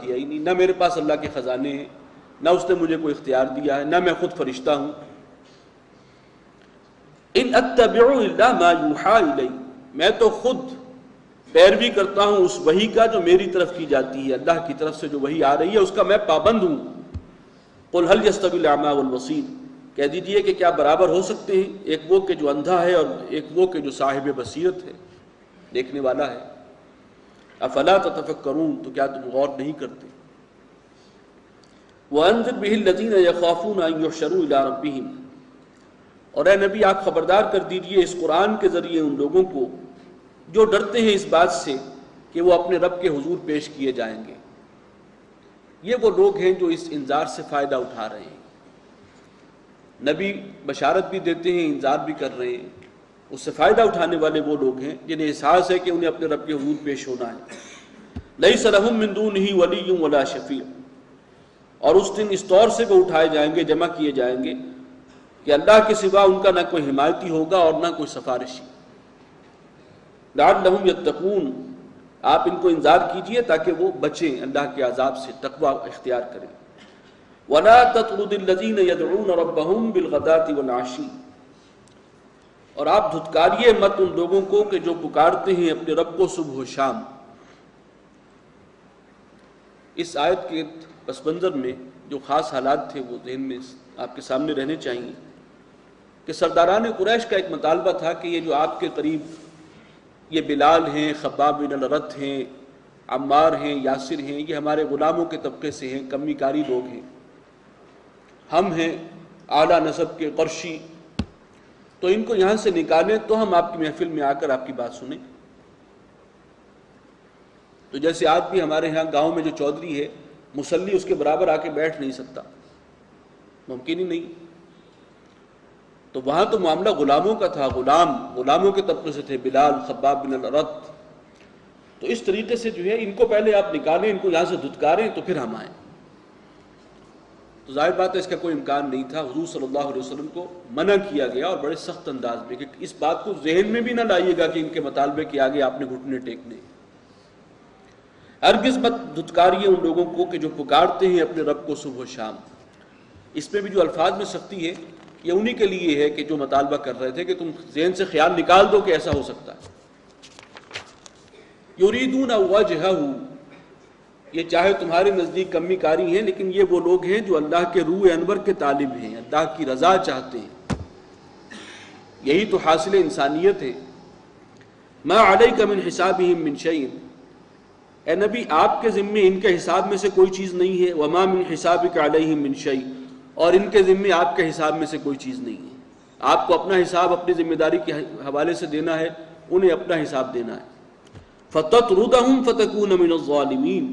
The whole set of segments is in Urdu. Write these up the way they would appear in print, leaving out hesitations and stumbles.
کیا ہی نہیں، نہ میرے پاس اللہ کے خزانے ہیں، نہ اس نے مجھے کوئی اختیار دیا ہے، نہ میں خود فرشتہ ہوں۔ ان اتبع الا ما یوحی الی، میں تو خود پیروی کرتا ہوں اس وحی کا جو میری طرف کی جاتی ہے، اللہ کی طرف سے جو وحی آ رہی ہے اس کا میں پابند ہوں۔ قل هل يستوي الاعمى والبصير، کہہ دیجئے کہ کیا برابر ہو سکتے ہیں ایک وہ کہ جو اندھا ہے اور ایک وہ کہ جو صاحب بصیرت ہے، دیکھنے والا ہے۔ افلا تتفکرون، تو کیا تم غور نہیں کرتے؟ وانذر به الذين يخافون ان يحشروا الى ربهم، اور اے نبی آپ خبردار کر دیجئے اس قرآن کے ذریعے ان لوگوں کو جو ڈرتے ہیں اس بات سے کہ وہ اپنے رب کے حضور پیش کیے جائیں گے۔ یہ وہ لوگ ہیں جو اس انذار سے فائدہ اٹھا رہے ہیں، نبی بشارت بھی دیتے ہیں، انذار بھی کر رہے ہیں، اس سے فائدہ اٹھانے والے وہ لوگ ہیں جنہیں احساس ہے کہ انہیں اپنے رب کے حضور پیش ہونا ہے۔ لیس لہم من دونہ ولی ولا شفیع، اور اس دن اس طور سے وہ اٹھائے جائیں گے، جمع کیے جائیں گے کہ اللہ کے سوا ان کا نہ کوئی حمایتی ہوگا اور نہ کوئی سفارشی۔ لعلہم یتقون، آپ ان کو انذار کیجئے تاکہ وہ بچیں اللہ کے عذاب سے، تقوی اختیار کریں۔ وَلَا تَطْرُدِ الَّذِينَ يَدْعُونَ رَبَّهُمْ بِالْغَدَاةِ وَالْعَشِيِّ، اور آپ دھتکاریے مت ان لوگوں کو کہ جو پکارتے ہیں اپنے رب کو صبح و شام۔ اس آیت کے پس منظر میں جو خاص حالات تھے وہ ذہن میں آپ کے سامنے رہنے چاہیے کہ سرداران قریش کا ایک مطالبہ تھا کہ یہ جو آپ کے قریب یہ بلال ہیں، خباب بن الارت ہیں، عمار ہیں، یاسر ہیں، یہ ہمارے غلاموں کے طبقے سے ہیں، کمی کاری لوگ ہیں، ہم ہیں اعلیٰ نسب کے قرشی، تو ان کو یہاں سے نکالیں تو ہم آپ کی محفل میں آ کر آپ کی بات سنیں۔ تو جیسے آج بھی ہمارے ہاں گاؤں میں جو چودھری ہے، مصلی اس کے برابر آ کے بیٹھ نہیں سکتا، ممکن ہی نہیں۔ تو وہاں تو معاملہ غلاموں کا تھا، غلاموں کے طبقے سے تھے، بلال، خباب بن الارت۔ تو اس طریقے سے جو ہے ان کو پہلے آپ نکالیں، ان کو یہاں سے دھتکاریں تو پھر ہم آئیں۔ تو ظاہر بات ہے اس کا کوئی امکان نہیں تھا، حضور صلی اللہ علیہ وسلم کو منع کیا گیا اور بڑے سخت انداز میں کہ اس بات کو ذہن میں بھی نہ لائیے گا کہ ان کے مطالبے کے آگے آپ نے گھٹنے ٹیکنے۔ ہرگز مت دھتکاریے ان لوگوں کو کہ جو پکارتے ہیں اپنے رب کو صبح و شام۔ اس میں بھی جو الفاظ میں سختی ہے یہ انہی کے لیے ہے کہ جو مطالبہ کر رہے تھے کہ تم ذہن سے خیال نکال دو کہ ایسا ہو سکتا ہے۔ یریدون وجہہ، یہ چاہے تمہارے نزدیک کمی کاری ہیں لیکن یہ وہ لوگ ہیں جو اللہ کے روح انور کے طالب ہیں، اللہ کی رضا چاہتے ہیں، یہی تو حاصل انسانیت ہے۔ ما علیک من حسابہم من شیء، اے نبی آپ کے ذمے ان کے حساب میں سے کوئی چیز نہیں ہے۔ وما من حسابک علیہم من شیء، اور ان کے ذمے آپ کے حساب میں سے کوئی چیز نہیں ہے۔ آپ کو اپنا حساب اپنی ذمہ داری کے حوالے سے دینا ہے، انہیں اپنا حساب دینا ہے۔ فتطردہم فتکون من الظالمین،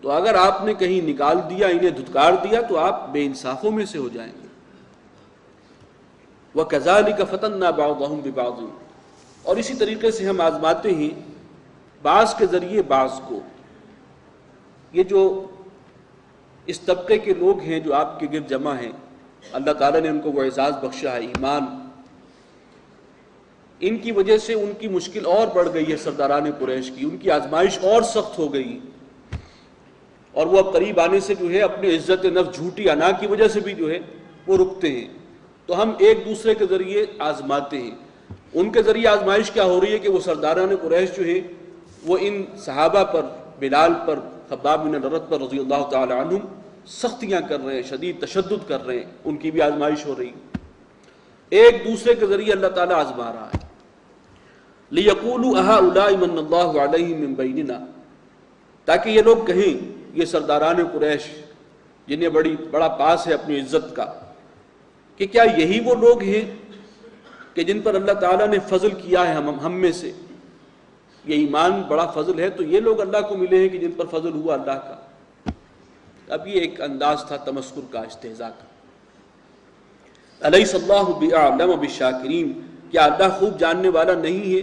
تو اگر آپ نے کہیں نکال دیا، انہیں دھتکار دیا تو آپ بے انصافوں میں سے ہو جائیں گے۔ وَكَذَلِكَ فَتَنَّا بَعْضَهُمْ بِبَعْضٍ، اور اسی طریقے سے ہم آزماتے ہیں بعض کے ذریعے بعض کو۔ یہ جو اس طبقے کے لوگ ہیں جو آپ کے گرد جمع ہیں، اللہ تعالیٰ نے ان کو وہ اعزاز بخشا ہے، ایمان، ان کی وجہ سے ان کی مشکل اور بڑھ گئی ہے، سرداران قریش کی، ان کی آزمائش اور سخت ہو گئی، اور وہ اب قریب آنے سے جو ہے اپنے عزت نفس جھوٹی انا کی وجہ سے بھی جو ہے وہ رکتے ہیں۔ تو ہم ایک دوسرے کے ذریعے آزماتے ہیں۔ ان کے ذریعے آزمائش کیا ہو رہی ہے کہ وہ سرداران قریش جو ہے وہ ان صحابہ پر، بلال پر، خباب بن الارت پر رضی اللہ تعالی عنہم سختیاں کر رہے ہیں، شدید تشدد کر رہے ہیں، ان کی بھی آزمائش ہو رہی ہے۔ ایک دوسرے کے ذریعے اللہ تعالیٰ آزما رہا ہے۔ لِيَقُولُوا أَهَؤُلَاءِ مَنَّ اللَّهُ عَلَيْهِم مِّن بَيْنِنَا، تاکہ یہ لوگ کہیں، یہ سرداران قریش جنہیں بڑا پاس ہے اپنی عزت کا، کہ کیا یہی وہ لوگ ہیں کہ جن پر اللہ تعالیٰ نے فضل کیا ہے ہم میں سے؟ یہ ایمان بڑا فضل ہے، تو یہ لوگ اللہ کو ملے ہیں کہ جن پر فضل ہوا اللہ کا۔ اب یہ ایک انداز تھا تمسخر کا، استہزاء کا۔ الیس اللہ بأعلم بالشاکرین، کیا اللہ خوب جاننے والا نہیں ہے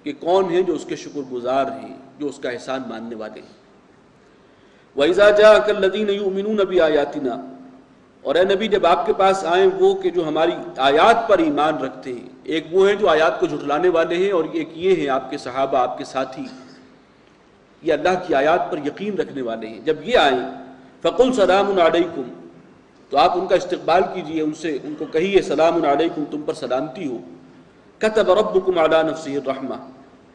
کہ کون ہیں جو اس کے شکر گزار ہیں، جو اس کا احسان ماننے والے ہیں۔ وَإِذَا جَاءَكَ الَّذِينَ يُؤْمِنُونَ بِآيَاتِنَا، اور اے نبی جب آپ کے پاس آئیں وہ کہ جو ہماری آیات پر ایمان رکھتے ہیں، ایک وہ ہیں جو آیات کو جھٹلانے والے ہیں، اور ایک یہ ہیں آپ کے صحابہ، آپ کے ساتھی، یہ اللہ کی آیات پر یقین رکھنے والے ہیں. جب یہ آئیں فقل سلام علیکم، تو آپ ان کا استقبال کیجئے، ان کو کہیے سلام علیکم، تم پر سلامتی ہو. کتب ربکم علی نفسہ الرحمہ،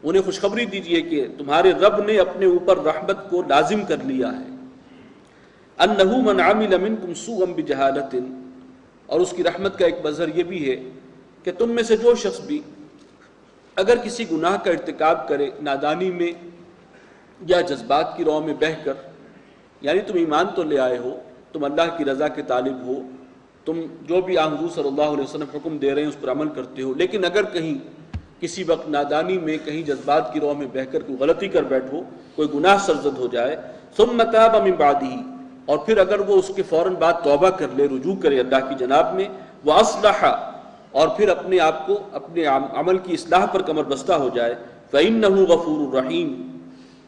انہیں خوشخبری دیجئے کہ تمہارے رب نے اپنے اوپر رحمت کو لازم کر لیا ہے. انہ من عمل منکم سوءا بجہالۃ، اور اس کی رحمت کا ایک مظہر یہ بھی ہے کہ تم میں سے جو شخص بھی اگر کسی گناہ کا ارتکاب کرے نادانی میں یا جذبات کی رو میں بہہ کر، یعنی تم ایمان تو لے آئے ہو، تم اللہ کی رضا کے طالب ہو، تم جو بھی حضور صلی اللہ علیہ وسلم حکم دے رہے ہیں اس پر عمل کرتے ہو، لیکن اگر کہیں کسی وقت نادانی میں کہیں جذبات کی رو میں بہہ کر کوئی غلطی کر بیٹھو، کوئی گناہ سرزد ہو جائے، ثم تاب من بعدہ، اور پھر اگر وہ اس کے فوراً بعد توبہ کر لے، رجوع کرے اللہ کی جناب میں، وَأَصْلَحَ، اور پھر اپنے آپ کو اپنے عمل کی اصلاح پر کمر بستہ ہو جائے، فَإِنَّهُ غَفُورٌ رَحِيمٌ،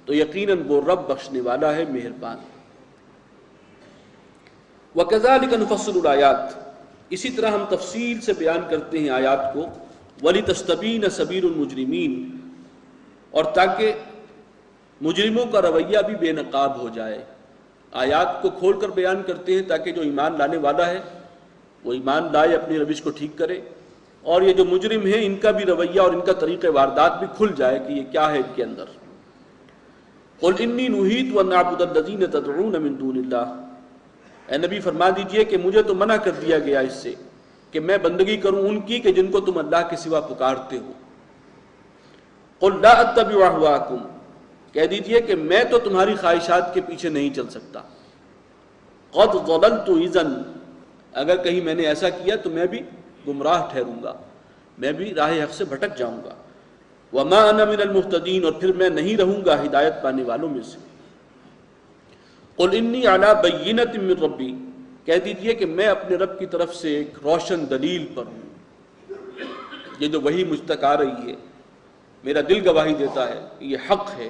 تو یقیناً وہ رب بخشنے والا ہے، مہربان. وَكَذَلِكَ نُفَصِّلُ الْآيَاتِ، اسی طرح ہم تفصیل سے بیان کرتے ہیں آیات کو، وَلِتَسْتَبِينَ سَبِيلُ الْمُجْرِمِينَ، اور تاکہ مجرموں کا رویہ بھی بے نقاب ہو جائے. آیات کو کھول کر بیان کرتے ہیں تاکہ جو ایمان لانے والا ہے وہ ایمان لائے، اپنی روش کو ٹھیک کرے، اور یہ جو مجرم ہیں ان کا بھی رویہ اور ان کا طریقہ واردات بھی کھل جائے کہ یہ کیا ہے ان کے اندر. قُلْ إِنِّي نُهِيتُ أَنْ أَعْبُدَ الَّذِينَ تَدْعُونَ مِن دُونِ اللَّهِ، اے نبی فرما دیجئے کہ مجھے تو منع کر دیا گیا اس سے کہ میں بندگی کروں ان کی کہ جن کو تم اللہ کے سوا پکارتے ہو. قُلْ لَا أَتَّبِعُ أَهْوَاءَكُمْ، کہہ دیجئے کہ میں تو تمہاری خواہشات کے پیچھے نہیں چل سکتا. قَدْ ضَلَلْتُ إِذًا، اگر کہیں میں نے ایسا کیا تو میں بھی گمراہ ٹھہروں گا، میں بھی راہ حق سے بھٹک جاؤں گا. وَمَا أَنَا مِنَ الْمُهْتَدِينَ، اور پھر میں نہیں رہوں گا ہدایت پانے والوں میں سے. قُلْ إِنِّي عَلَى بَيِّنَةٍ مِّن رَبِّي، کہہ دیجئے کہ میں اپنے رب کی طرف سے ایک روشن دلیل پر ہوں. یہ جو وحی مجھ تک آ رہی ہے، میرا دل گواہی دیتا ہے کہ یہ حق ہے،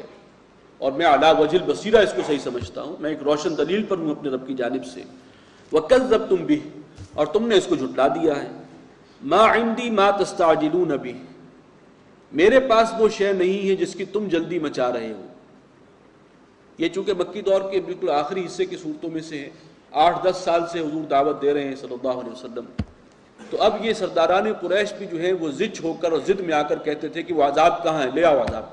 اور میں علی وجہ البصیرہ اس کو صحیح سمجھتا ہوں، میں ایک روشن دلیل پر ہوں اپنے رب کی جانب سے. وَكَذَّبْتُمْ بِهِ، اور تم نے اس کو جھٹلا دیا ہے. مَا عِنْدِي مَا تَسْتَعْجِلُونَ بِهِ، میرے پاس وہ شے نہیں ہے جس کی تم جلدی مچا رہے ہو. یہ چونکہ مکی دور کے بالکل آخری حصے کی صورتوں میں سے ہے، 8-10 سال سے حضور دعوت دے رہے ہیں صلی اللہ علیہ وسلم. تو اب یہ سرداران قریش بھی جو ہے وہ ضد ہو کر اور ضد میں آ کر کہتے تھے کہ وہ عذاب کہاں ہے، لے آؤ عذاب،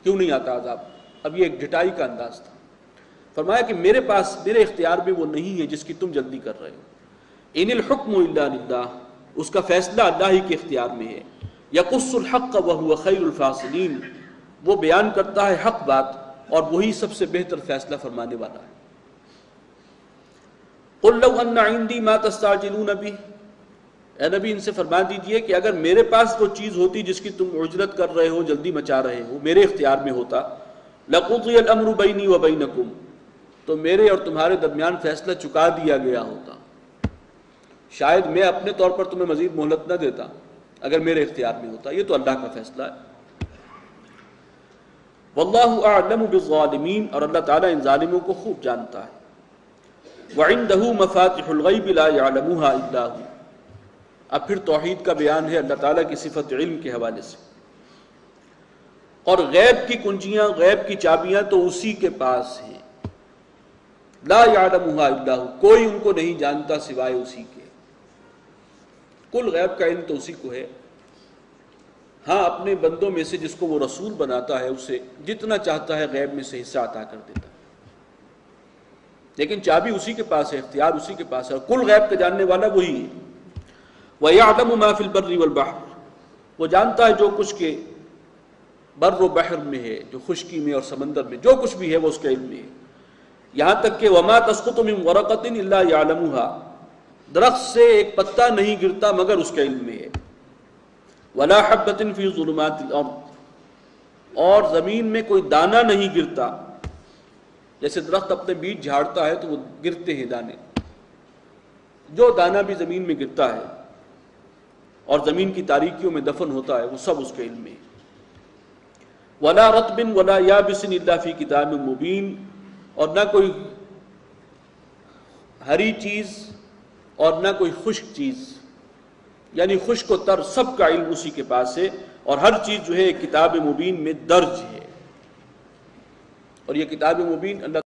کیوں نہیں آتا عذاب. اب یہ ایک ڈٹائی کا انداز تھا. فرمایا کہ میرے پاس، میرے اختیار میں وہ نہیں ہے جس کی تم جلدی کر رہے ہو. ان الحکم الا للہ، اس کا فیصلہ اللہ ہی کے اختیار میں ہے. یقص الحق وهو خیر الفاصلین، وہ بیان کرتا ہے حق بات اور وہی سب سے بہتر فیصلہ فرمانے والا ہے. قل لو ان عندي ما تستعجلون به، اے نبی ان سے فرما دیجئے کہ اگر میرے پاس وہ چیز ہوتی جس کی تم عجلت کر رہے ہو، جلدی مچا رہے ہو، میرے اختیار میں ہوتا، لقضی الامر بینی وبینکم، تو میرے اور تمہارے درمیان فیصلہ چکا دیا گیا ہوتا. شاید میں اپنے طور پر تمہیں مزید مہلت نہ دیتا اگر میرے اختیار میں ہوتا. یہ تو اللہ کا فیصلہ ہے. واللہ اعلم بالظالمین، اور اللہ تعالیٰ ان ظالموں کو خوب جانتا ہے. وعنده مفاتح الغیب لا يعلمها الا هو، اب پھر توحید کا بیان ہے اللہ تعالیٰ کی صفت علم کے حوالے سے. اور غیب کی کنجیاں، غیب کی چابیاں تو اسی کے پاس ہیں. لا يعلمها الا هو، کوئی ان کو نہیں جانتا سوائے اسی کے. کل غیب کا علم تو اسی کو ہے. ہاں اپنے بندوں میں سے جس کو وہ رسول بناتا ہے اسے جتنا چاہتا ہے غیب میں سے حصہ عطا کر دیتا ہے، لیکن چابی اسی کے پاس ہے، اختیار اسی کے پاس ہے. اور کل غیب کا جاننے والا وہی ہے. وَيَعْلَمُ مَا فِي الْبَرِّ وَالْبَحْرِ، وہ جانتا ہے جو کچھ کے بر و بحر میں ہے، جو خشکی میں اور سمندر میں جو کچھ بھی ہے وہ اس کے علم میں ہے. یہاں تک کہ وَمَا تَسْقُطُ مِن وَرَقَةٍ إِلَّا يَعْلَمُهَا، درخت سے ایک پتا نہیں گرتا مگر اس کے علم میں ہے. وَلَا حَبَّةٍ فِي ظُلُمَاتِ الْأَرْضِ، اور زمین میں کوئی دانہ نہیں گرتا. جیسے درخت اپنے بیج جھاڑتا ہے تو وہ گرتے ہیں دانے، جو دانہ بھی زمین میں گرتا ہے اور زمین کی تاریکیوں میں دفن ہوتا ہے وہ سب اس کے علم میں. وَلَا رَطْبٍ وَلَا يَابِسٍ إِلَّا فِي كِتَابٍ مُبِينٍ، اور نہ کوئی ہری چیز اور نہ کوئی خشک چیز، یعنی خشک و تر سب کا علم اسی کے پاس ہے، اور ہر چیز جو ہے ایک کتاب مبین میں درج ہے. اور یہ کتاب مبین اللہ